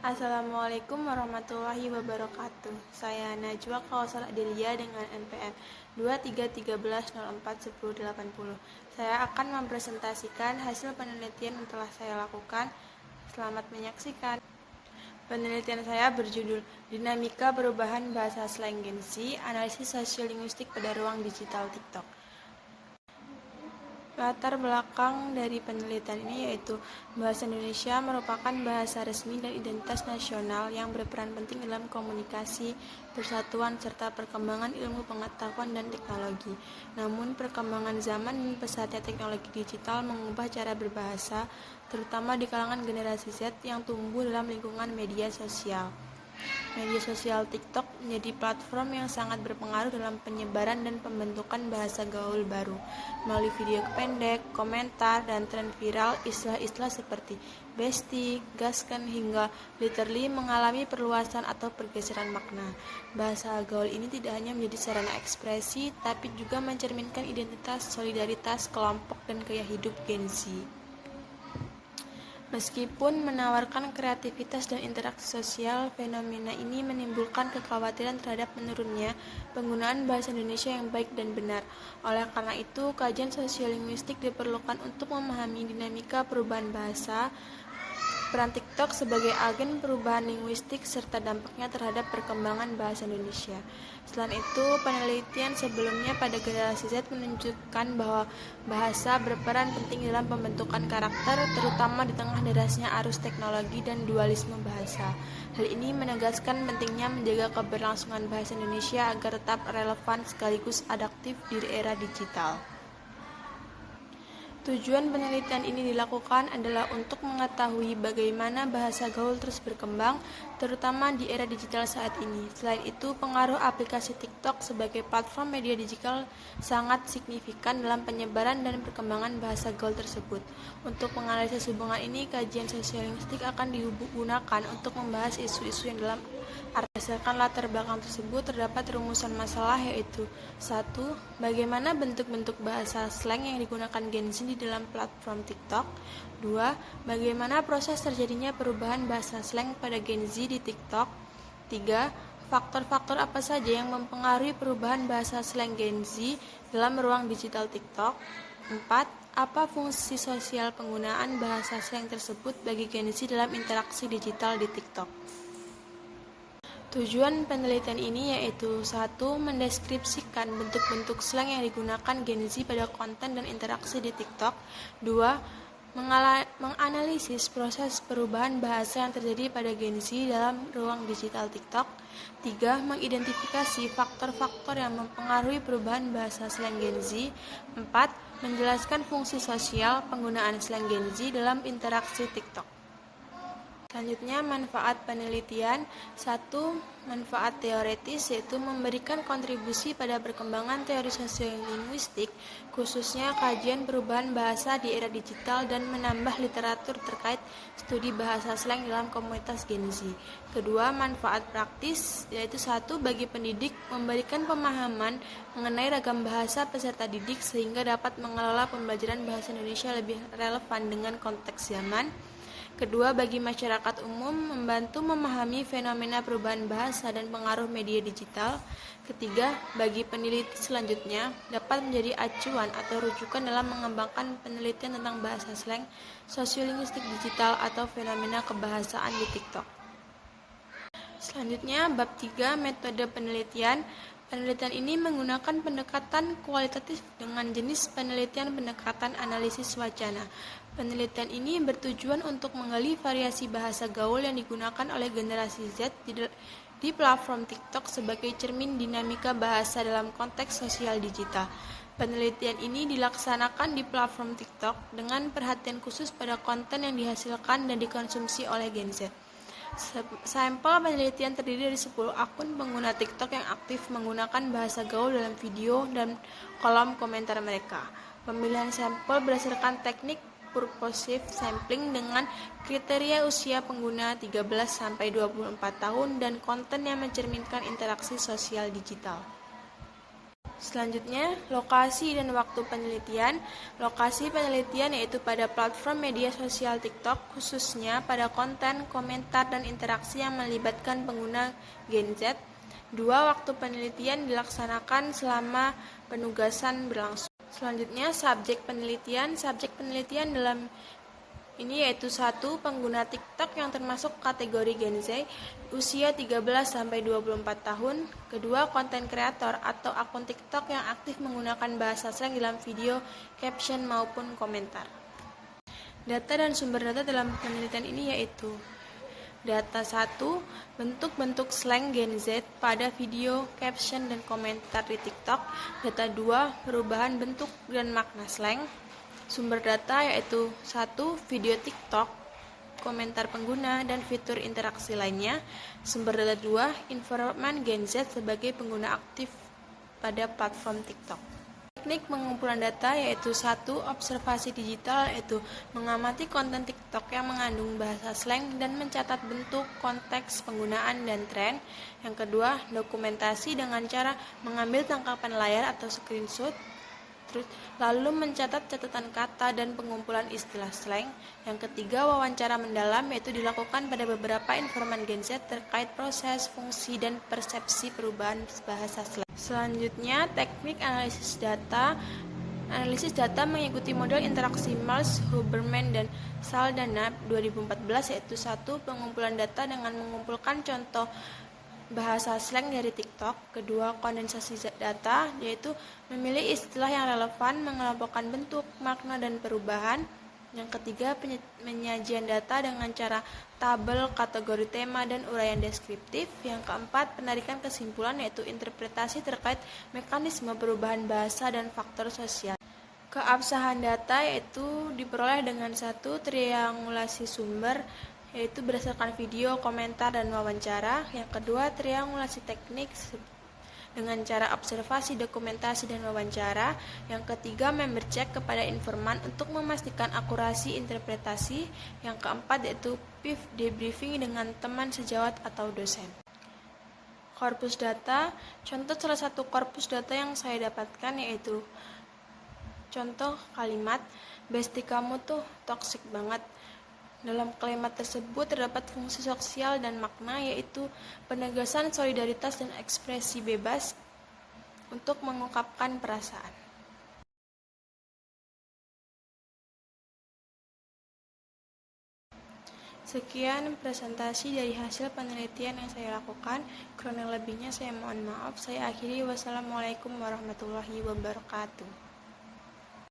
Assalamualaikum warahmatullahi wabarakatuh. Saya Najwa Kausar Adelia dengan NPM 2313041080. Saya akan mempresentasikan hasil penelitian yang telah saya lakukan. Selamat menyaksikan. Penelitian saya berjudul Dinamika Perubahan Bahasa Slang Gen Z, Analisis Sosiolinguistik pada Ruang Digital TikTok. Latar belakang dari penelitian ini yaitu bahasa Indonesia merupakan bahasa resmi dan identitas nasional yang berperan penting dalam komunikasi, persatuan, serta perkembangan ilmu pengetahuan dan teknologi. Namun, perkembangan zaman dan pesatnya teknologi digital mengubah cara berbahasa, terutama di kalangan generasi Z yang tumbuh dalam lingkungan media sosial. Media sosial TikTok menjadi platform yang sangat berpengaruh dalam penyebaran dan pembentukan bahasa gaul baru. Melalui video pendek, komentar, dan tren viral, istilah-istilah seperti bestie, gaskan, hingga literally mengalami perluasan atau pergeseran makna. Bahasa gaul ini tidak hanya menjadi sarana ekspresi, tapi juga mencerminkan identitas, solidaritas, kelompok, dan gaya hidup Gen Z. Meskipun menawarkan kreativitas dan interaksi sosial, fenomena ini menimbulkan kekhawatiran terhadap menurunnya penggunaan bahasa Indonesia yang baik dan benar. Oleh karena itu, kajian sosiolinguistik diperlukan untuk memahami dinamika perubahan bahasa, peran TikTok sebagai agen perubahan linguistik, serta dampaknya terhadap perkembangan bahasa Indonesia. Selain itu, penelitian sebelumnya pada generasi Z menunjukkan bahwa bahasa berperan penting dalam pembentukan karakter, terutama di tengah derasnya arus teknologi dan dualisme bahasa. Hal ini menegaskan pentingnya menjaga keberlangsungan bahasa Indonesia agar tetap relevan sekaligus adaptif di era digital. Tujuan penelitian ini dilakukan adalah untuk mengetahui bagaimana bahasa gaul terus berkembang, terutama di era digital saat ini. Selain itu, pengaruh aplikasi TikTok sebagai platform media digital sangat signifikan dalam penyebaran dan perkembangan bahasa gaul tersebut. Untuk menganalisis hubungan ini, kajian sosiolinguistik akan digunakan untuk membahas isu-isu yang dalam berdasarkan latar belakang tersebut terdapat rumusan masalah yaitu 1. Bagaimana bentuk-bentuk bahasa slang yang digunakan Gen Z di dalam platform TikTok. 2. Bagaimana proses terjadinya perubahan bahasa slang pada Gen Z di TikTok. 3. Faktor-faktor apa saja yang mempengaruhi perubahan bahasa slang Gen Z dalam ruang digital TikTok. 4. Apa fungsi sosial penggunaan bahasa slang tersebut bagi Gen Z dalam interaksi digital di TikTok. Tujuan penelitian ini yaitu 1. Mendeskripsikan bentuk-bentuk slang yang digunakan Gen Z pada konten dan interaksi di TikTok. 2. Menganalisis proses perubahan bahasa yang terjadi pada Gen Z dalam ruang digital TikTok. 3. Mengidentifikasi faktor-faktor yang mempengaruhi perubahan bahasa slang Gen Z. 4. Menjelaskan fungsi sosial penggunaan slang Gen Z dalam interaksi TikTok. Selanjutnya, manfaat penelitian. 1. Manfaat teoretis yaitu memberikan kontribusi pada perkembangan teori sosiolinguistik, khususnya kajian perubahan bahasa di era digital dan menambah literatur terkait studi bahasa slang dalam komunitas Gen Z. Kedua, manfaat praktis yaitu 1. Bagi pendidik, memberikan pemahaman mengenai ragam bahasa peserta didik sehingga dapat mengelola pembelajaran bahasa Indonesia lebih relevan dengan konteks zaman. Kedua, bagi masyarakat umum, membantu memahami fenomena perubahan bahasa dan pengaruh media digital. Ketiga, bagi peneliti selanjutnya, dapat menjadi acuan atau rujukan dalam mengembangkan penelitian tentang bahasa slang, sosiolinguistik digital, atau fenomena kebahasaan di TikTok. Selanjutnya, bab 3, metode penelitian. Penelitian ini menggunakan pendekatan kualitatif dengan jenis penelitian pendekatan analisis wacana. Penelitian ini bertujuan untuk menggali variasi bahasa gaul yang digunakan oleh generasi Z di platform TikTok sebagai cermin dinamika bahasa dalam konteks sosial digital. Penelitian ini dilaksanakan di platform TikTok dengan perhatian khusus pada konten yang dihasilkan dan dikonsumsi oleh Gen Z. Sampel penelitian terdiri dari 10 akun pengguna TikTok yang aktif menggunakan bahasa gaul dalam video dan kolom komentar mereka. Pemilihan sampel berdasarkan teknik purposive sampling dengan kriteria usia pengguna 13-24 tahun dan konten yang mencerminkan interaksi sosial digital. Selanjutnya, lokasi dan waktu penelitian. Lokasi penelitian yaitu pada platform media sosial TikTok, khususnya pada konten, komentar, dan interaksi yang melibatkan pengguna Gen Z. 2. Waktu penelitian dilaksanakan selama penugasan berlangsung. Selanjutnya, subjek penelitian. Subjek penelitian dalam ini yaitu 1. Pengguna TikTok yang termasuk kategori Gen Z, usia 13-24 tahun. Kedua, konten kreator atau akun TikTok yang aktif menggunakan bahasa slang dalam video, caption, maupun komentar. Data dan sumber data dalam penelitian ini yaitu data 1. Bentuk-bentuk slang Gen Z pada video, caption, dan komentar di TikTok. Data 2. Perubahan bentuk dan makna slang. Sumber data yaitu 1. Video TikTok, komentar pengguna, dan fitur interaksi lainnya. Sumber data 2. Informan Gen Z sebagai pengguna aktif pada platform TikTok. Teknik pengumpulan data yaitu 1. Observasi digital, yaitu mengamati konten TikTok yang mengandung bahasa slang dan mencatat bentuk, konteks, penggunaan, dan tren. Yang kedua, dokumentasi dengan cara mengambil tangkapan layar atau screenshot, lalu mencatat catatan kata dan pengumpulan istilah slang. Yang ketiga, wawancara mendalam, yaitu dilakukan pada beberapa informan Gen Z terkait proses, fungsi, dan persepsi perubahan bahasa slang. Selanjutnya, teknik analisis data. Analisis data mengikuti model interaksi Marsh, Huberman, dan Saldana 2014, yaitu 1. Pengumpulan data dengan mengumpulkan contoh bahasa slang dari TikTok. Kedua, kondensasi data, yaitu memilih istilah yang relevan, mengelompokkan bentuk, makna, dan perubahan. Yang ketiga, penyajian data dengan cara tabel, kategori tema, dan uraian deskriptif. Yang keempat, penarikan kesimpulan, yaitu interpretasi terkait mekanisme perubahan bahasa dan faktor sosial. Keabsahan data yaitu diperoleh dengan 1. Triangulasi sumber, yaitu berdasarkan video, komentar, dan wawancara. Yang kedua, triangulasi teknik dengan cara observasi, dokumentasi, dan wawancara. Yang ketiga, member check kepada informan untuk memastikan akurasi interpretasi. Yang keempat, yaitu PIV debriefing dengan teman sejawat atau dosen. Korpus data. Contoh salah satu korpus data yang saya dapatkan yaitu contoh kalimat, "Bestie kamu tuh toksik banget." Dalam kalimat tersebut terdapat fungsi sosial dan makna, yaitu penegasan solidaritas dan ekspresi bebas untuk mengungkapkan perasaan. Sekian presentasi dari hasil penelitian yang saya lakukan. Kurang lebihnya saya mohon maaf. Saya akhiri. Wassalamualaikum warahmatullahi wabarakatuh.